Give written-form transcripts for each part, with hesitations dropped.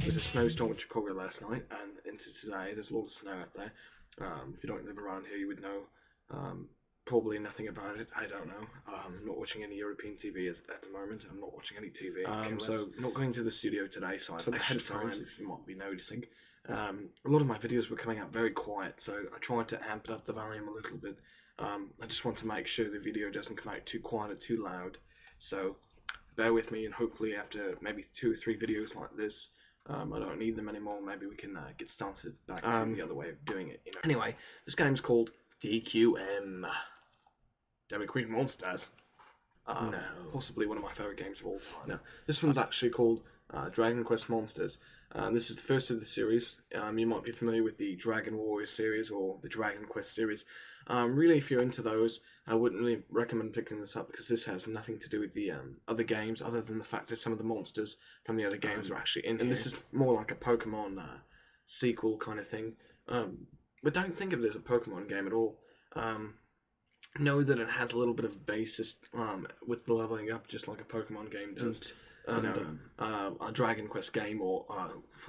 There was a snowstorm in Chicago last night, and into today. There's a lot of snow out there. If you don't live around here, you would know. Probably nothing about it. I don't know. I'm not watching any European TV at the moment. I'm not watching any TV. So I'm not going to the studio today, so I have extra time, if you might be noticing. A lot of my videos were coming out very quiet, so I tried to amp up the volume a little bit. I just want to make sure the video doesn't come out too quiet or too loud. So bear with me, and hopefully after maybe 2 or 3 videos like this, I don't need them anymore. Maybe we can get started back to the other way of doing it. Anyway, this game's called DQM. Demi Queen Monsters. No. Possibly one of my favourite games of all time. No. This one's actually called Dragon Quest Monsters. This is the first of the series. You might be familiar with the Dragon Warrior series or the Dragon Quest series. Really, if you're into those, I wouldn't really recommend picking this up, because this has nothing to do with the other games, other than the fact that some of the monsters from the other games are actually in here. And this is more like a Pokemon sequel kind of thing. But don't think of it as a Pokemon game at all. Know that it has a little bit of basis with the leveling up, just like a Pokemon game does. A Dragon Quest game, or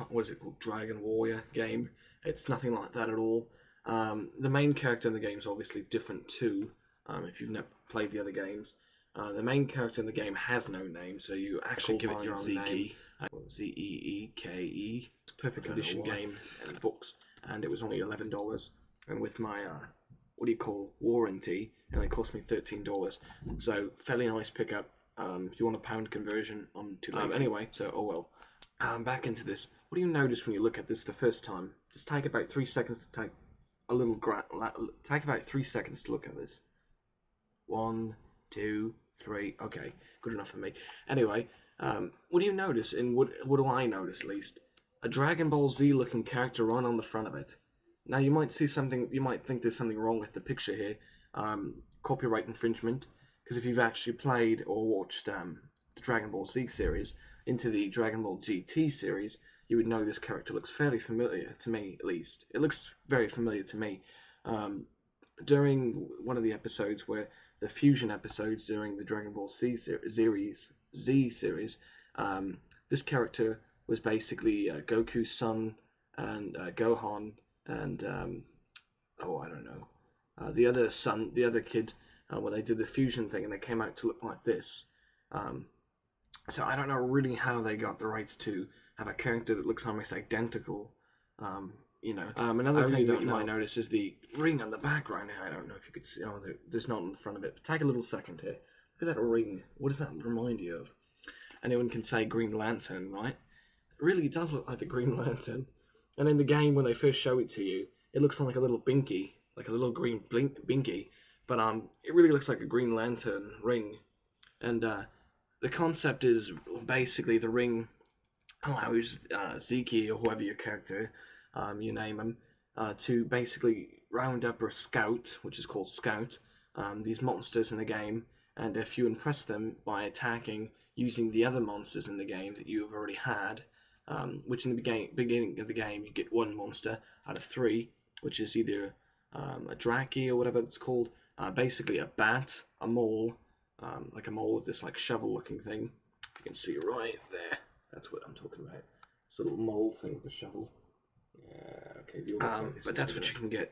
what is it called, Dragon Warrior game. It's nothing like that at all. The main character in the game is obviously different too, if you've never played the other games. The main character in the game has no name, so you actually give it your own name. Z-E-E-K-E. It's a perfect condition game and books, and it was only $11. And with my warranty, and it cost me $13. So fairly nice pickup. If you want a pound conversion on to anyway, so oh well. Back into this. What do you notice when you look at this the first time? Just take about 3 seconds to take a little take about 3 seconds to look at this. 1, 2, 3. Okay, good enough for me. Anyway, what do you notice? And what do I notice at least? A Dragon Ball Z looking character right on the front of it. Now you might see something. You might think there's something wrong with the picture here. Copyright infringement. Because if you've actually played or watched the Dragon Ball Z series into the Dragon Ball GT series, you would know this character looks fairly familiar to me, at least. It looks very familiar to me. During one of the episodes, where the fusion episodes during the Dragon Ball Z series, this character was basically Goku's son and Gohan and I don't know, the other son, the other kid. When they did the fusion thing, and they came out to look like this. So I don't know really how they got the rights to have a character that looks almost identical. Another thing that you might notice is the ring on the background. I don't know if you could see. Oh, there's not in front of it. But take a little second here. Look at that ring. What does that remind you of? Anyone can say Green Lantern, right? It really does look like the Green Lantern. And in the game, when they first show it to you, it looks like a little binky, like a little green binky. But it really looks like a Green Lantern ring, and the concept is basically the ring allows Zeke, or whoever your character, you name him, to basically round up or scout, which is called scout, these monsters in the game, and if you impress them by attacking using the other monsters in the game that you have already had, which in the beginning of the game you get 1 monster out of 3, which is either a Draki or whatever it's called. Basically a bat, a mole, like a mole with this like shovel looking thing. You can see right there. That's what I'm talking about. It's a little mole thing with a shovel. Yeah, okay. But that's what you can get.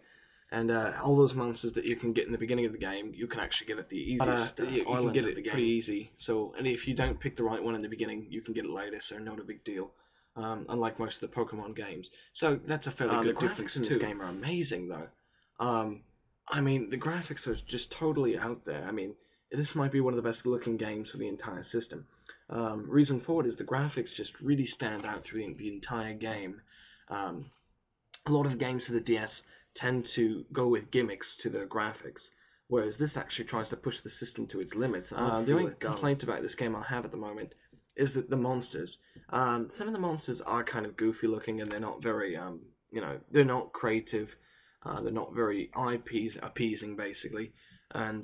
And all those monsters that you can get in the beginning of the game, you can actually get at the easiest you can get it pretty easy. So, and if you don't pick the right one in the beginning, you can get it later, so not a big deal. Unlike most of the Pokemon games. So that's a fairly good difference too. The graphics in this game are amazing though. I mean, the graphics are just totally out there. I mean, this might be one of the best looking games for the entire system. Reason for it is the graphics just really stand out through the entire game. A lot of games for the DS tend to go with gimmicks to their graphics, whereas this actually tries to push the system to its limits. The only complaint about this game I have at the moment is that the monsters. Some of the monsters are kind of goofy looking, and they're not very, they're not creative. They're not very appeasing, basically, and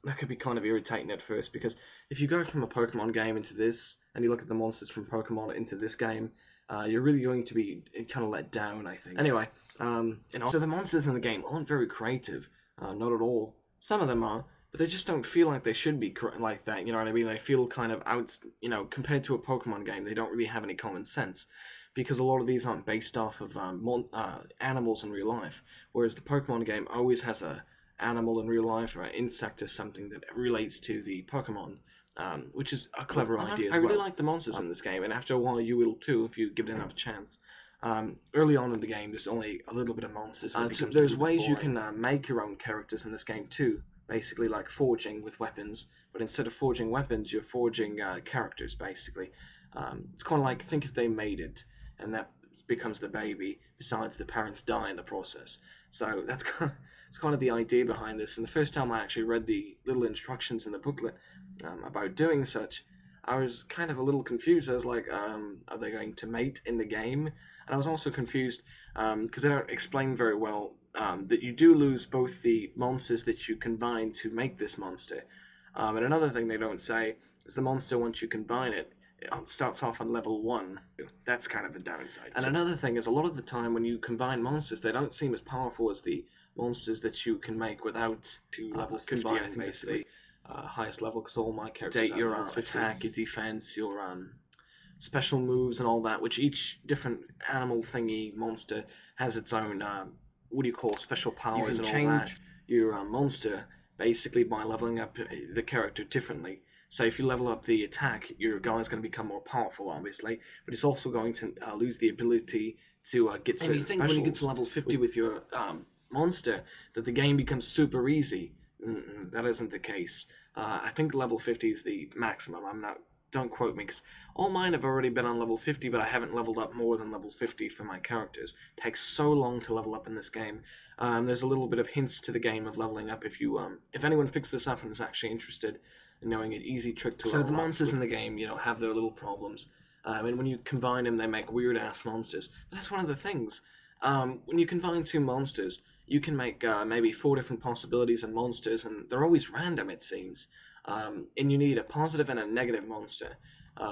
that could be kind of irritating at first, because if you go from a Pokemon game into this, and you look at the monsters from Pokemon into this game, you're really going to be kind of let down, I think. Anyway, so the monsters in the game aren't very creative, not at all. Some of them are, but they just don't feel like they should be like that. You know what I mean? They feel kind of out. Compared to a Pokemon game, they don't really have any common sense, because a lot of these aren't based off of animals in real life. Whereas the Pokemon game always has a animal in real life or an insect or something that relates to the Pokemon. Which is a clever idea as well. I really like the monsters in this game, and after a while you will too if you give it enough chance. Early on in the game, there's only a little bit of monsters. So there's ways you can make your own characters in this game too, basically like forging with weapons. But instead of forging weapons, you're forging characters, basically. It's kind of like, think if they made it, and that becomes the baby, besides the parents die in the process. So it's kind of the idea behind this. And the first time I actually read the little instructions in the booklet about doing such, I was kind of a little confused. I was like, are they going to mate in the game? And I was also confused because they don't explain very well that you do lose both the monsters that you combine to make this monster. And another thing they don't say is the monster, once you combine it, it starts off on level 1. That's kind of a downside. And another thing is, a lot of the time when you combine monsters, they don't seem as powerful as the monsters that you can make without level 50, basically. Highest level, because all my characters your attack, your defense, your special moves and all that, which each different animal thingy monster has its own what do you call special powers and all that. You can change your monster basically by leveling up the character differently. So if you level up the attack, your guy's going to become more powerful, obviously, but it's also going to lose the ability to get certain specials. And you think when you get to level 50 with your monster that the game becomes super easy. That isn't the case. I think level 50 is the maximum. Don't quote me, because all mine have already been on level 50, but I haven't leveled up more than level 50 for my characters. It takes so long to level up in this game. There's a little bit of hints to the game of leveling up if anyone picks this up and is actually interested in knowing an easy trick to level up. So the monsters in the game, have their little problems. And when you combine them, they make weird-ass monsters. But that's one of the things. When you combine two monsters, you can make maybe 4 different possibilities in monsters, and they're always random, it seems. And you need a positive and a negative monster.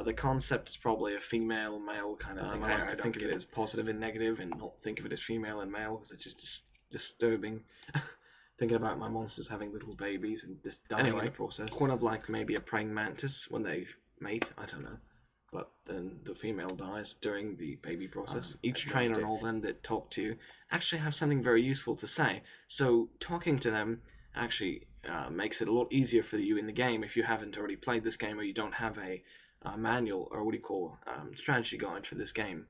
The concept is probably a female, male kind of thing. I think of it as positive and negative, and not think of it as female and male, because it's just disturbing. Thinking about my monsters having little babies and just dying in the process. Kind of like maybe a praying mantis when they mate, I don't know. But then the female dies during the baby process. Each trainer and all them that talk to you actually have something very useful to say. So talking to them actually makes it a lot easier for you in the game if you haven't already played this game, or you don't have a manual, or what do you call strategy guide for this game.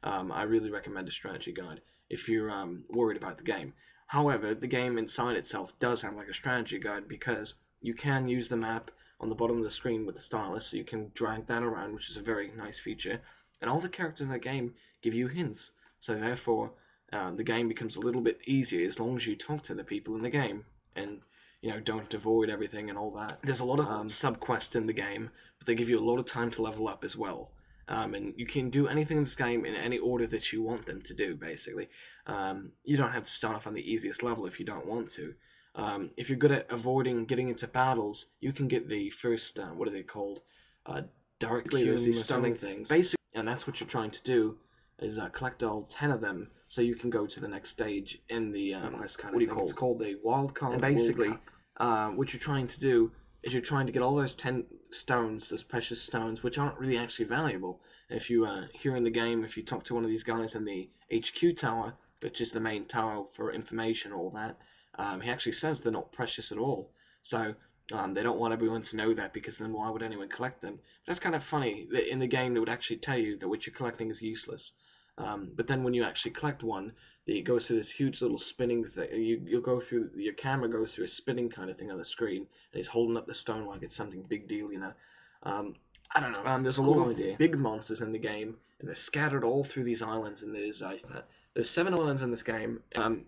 I really recommend a strategy guide if you're worried about the game. However, the game inside itself does have like a strategy guide, because you can use the map on the bottom of the screen with the stylus, so you can drag that around, which is a very nice feature. And all the characters in the game give you hints, so therefore the game becomes a little bit easier as long as you talk to the people in the game and don't avoid everything and all that. There's a lot of sub-quests in the game, but they give you a lot of time to level up as well. And you can do anything in this game in any order that you want them to do, basically. You don't have to start off on the easiest level if you don't want to. If you're good at avoiding getting into battles, you can get the first, what are they called? Dark Cube or something things. Basically, and that's what you're trying to do, is collect all 10 of them, so you can go to the next stage in the, what do you call it? It's called the Wild Card. And basically, what you're trying to do is you're trying to get all those 10 stones, those precious stones, which aren't really actually valuable. If you, here in the game, if you talk to one of these guys in the HQ tower, which is the main tower for information, all that, he actually says they're not precious at all. So they don't want everyone to know that, because then why would anyone collect them? That's kind of funny. In the game, they would actually tell you that what you're collecting is useless. But then when you actually collect one, it goes through this huge little spinning thing. Your camera goes through a spinning kind of thing on the screen, and he's holding up the stone like it's something big deal, I don't know. There's a lot of big monsters in the game, and they're scattered all through these islands, and there's 7 islands in this game,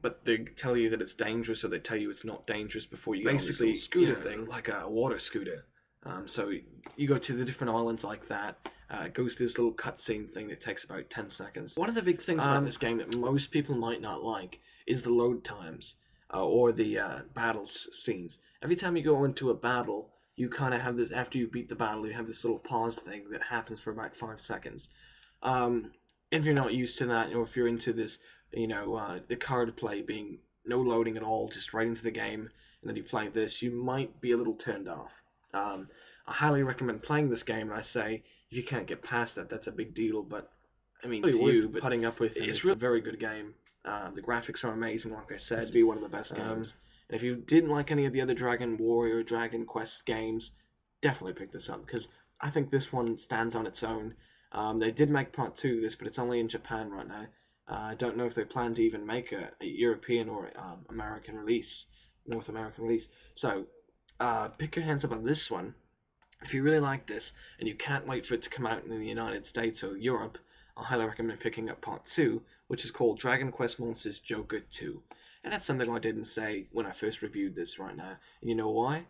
but they tell you that it's dangerous, or they tell you it's not dangerous before you get on this little scooter thing, like a water scooter. So you go to the different islands like that. It goes through this little cutscene thing that takes about 10 seconds. One of the big things about this game that most people might not like is the load times, or the battle scenes. Every time you go into a battle, you kind of have this, after you beat the battle, you have this little pause thing that happens for about 5 seconds. If you're not used to that, or if you're into this, the card play being no loading at all, just right into the game, and then you play this, you might be a little turned off. I highly recommend playing this game, and I say if you can't get past that, that's a big deal. But I mean, really worth you putting up with. It's really a very good game. The graphics are amazing, like I said. It's be one of the best games. And if you didn't like any of the other Dragon Warrior, Dragon Quest games, definitely pick this up because I think this one stands on its own. They did make part 2 of this, but it's only in Japan right now. I don't know if they plan to even make a European or American release, North American release. So, pick your hands up on this one. If you really like this, and you can't wait for it to come out in the United States or Europe, I highly recommend picking up part 2, which is called Dragon Quest Monsters Joker 2. And that's something I didn't say when I first reviewed this right now. And you know why?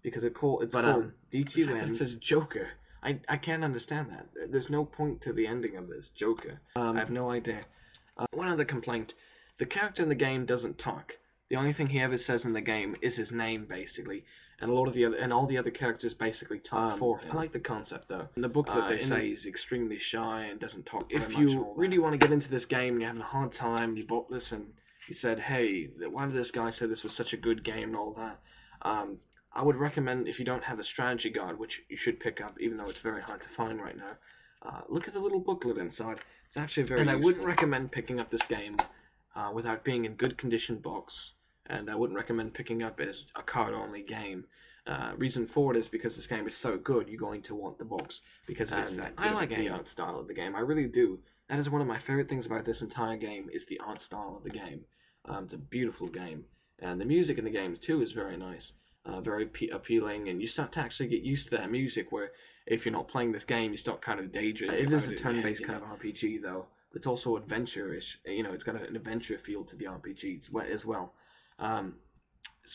Because it's called DQN. It says Joker. I can't understand that. There's no point to the ending of this, Joker. I have no idea. One other complaint. The character in the game doesn't talk. The only thing he ever says in the game is his name, basically, and all the other characters basically talk for him. I like the concept though. In the book that they say he's extremely shy and doesn't talk very much. If you really want to get into this game and you're having a hard time, you bought this and you said, hey, why did this guy say this was such a good game and all that? I would recommend, if you don't have a strategy guide, which you should pick up, even though it's very hard to find right now, look at the little booklet inside. It's actually very useful. I wouldn't recommend picking up this game without being in good condition box, and I wouldn't recommend picking up as a card-only game. Reason for it is because this game is so good, you're going to want the box, because I like the art style of the game. I really do. That is one of my favorite things about this entire game, is the art style of the game. It's a beautiful game, and the music in the game too is very nice. Very appealing, and you start to actually get used to that music, where if you're not playing this game, you start kind of daydreaming. It is a turn-based kind of RPG, though. It's also adventure-ish. It's got an adventure feel to the RPG as well.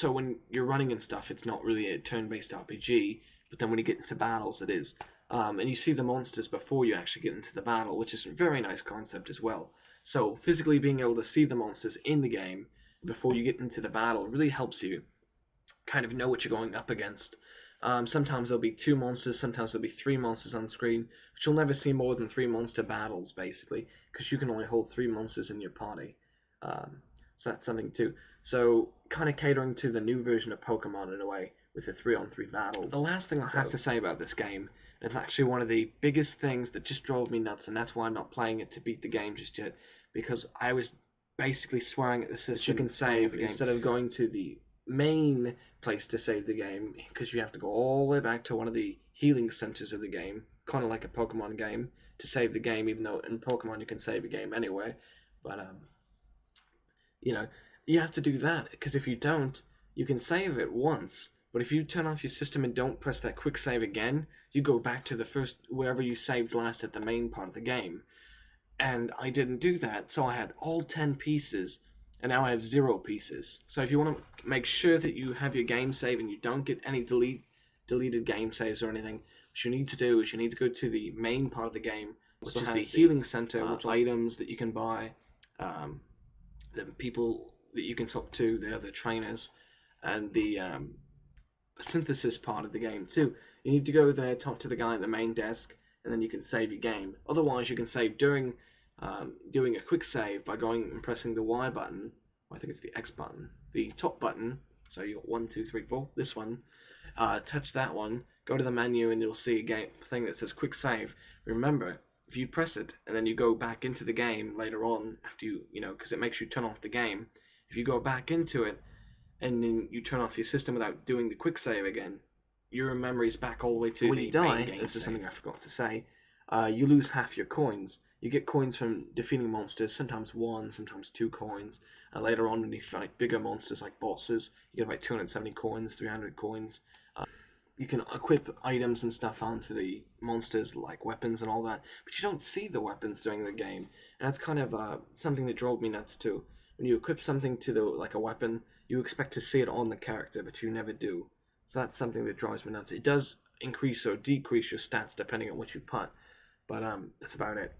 So when you're running and stuff, it's not really a turn-based RPG, but then when you get into battles, it is. And you see the monsters before you actually get into the battle, which is a very nice concept as well. So physically being able to see the monsters in the game before you get into the battle really helps you kind of know what you're going up against. Sometimes there'll be 2 monsters, sometimes there'll be 3 monsters on screen, but you'll never see more than 3 monster battles, basically, because you can only hold 3 monsters in your party. So that's something too. So, kind of catering to the new version of Pokemon in a way, with the 3-on-3 battle. The last thing I have to say about this game is actually one of the biggest things that just drove me nuts, and that's why I'm not playing it to beat the game just yet, because I was basically swearing at the system you can save instead of going to the main place to save the game, because you have to go all the way back to one of the healing centers of the game, kind of like a Pokemon game, to save the game, even though in Pokemon you can save a game anyway. But you have to do that, because if you don't, you can save it once, but if you turn off your system and don't press that quick save again, you go back to the first, wherever you saved last at the main part of the game. And I didn't do that, so I had all 10 pieces, and now I have 0 pieces. So if you want to make sure that you have your game save and you don't get any deleted game saves or anything, what you need to do is you need to go to the main part of the game, which is the healing center, which items that you can buy, the people that you can talk to, the other trainers, and the synthesis part of the game too. You need to go there, talk to the guy at the main desk, and then you can save your game. Otherwise, you can save during doing a quick save by going and pressing the Y button. I think it's the X button, the top button. So you got 1, 2, 3, 4. This one. Touch that one. Go to the menu, and you'll see a thing that says quick save. Remember, if you press it and then you go back into the game later on, after because it makes you turn off the game. If you go back into it and then you turn off your system without doing the quick save again, your memory's back all the way to when you die. This is something I forgot to say. You lose half your coins. You get coins from defeating monsters, sometimes 1, sometimes 2 coins. And later on, when you fight bigger monsters like bosses, you get about 270 coins, 300 coins. You can equip items and stuff onto the monsters, like weapons and all that, but you don't see the weapons during the game. And that's kind of something that drove me nuts too. When you equip something to like a weapon, you expect to see it on the character, but you never do. So that's something that drives me nuts. It does increase or decrease your stats depending on what you put, but that's about it.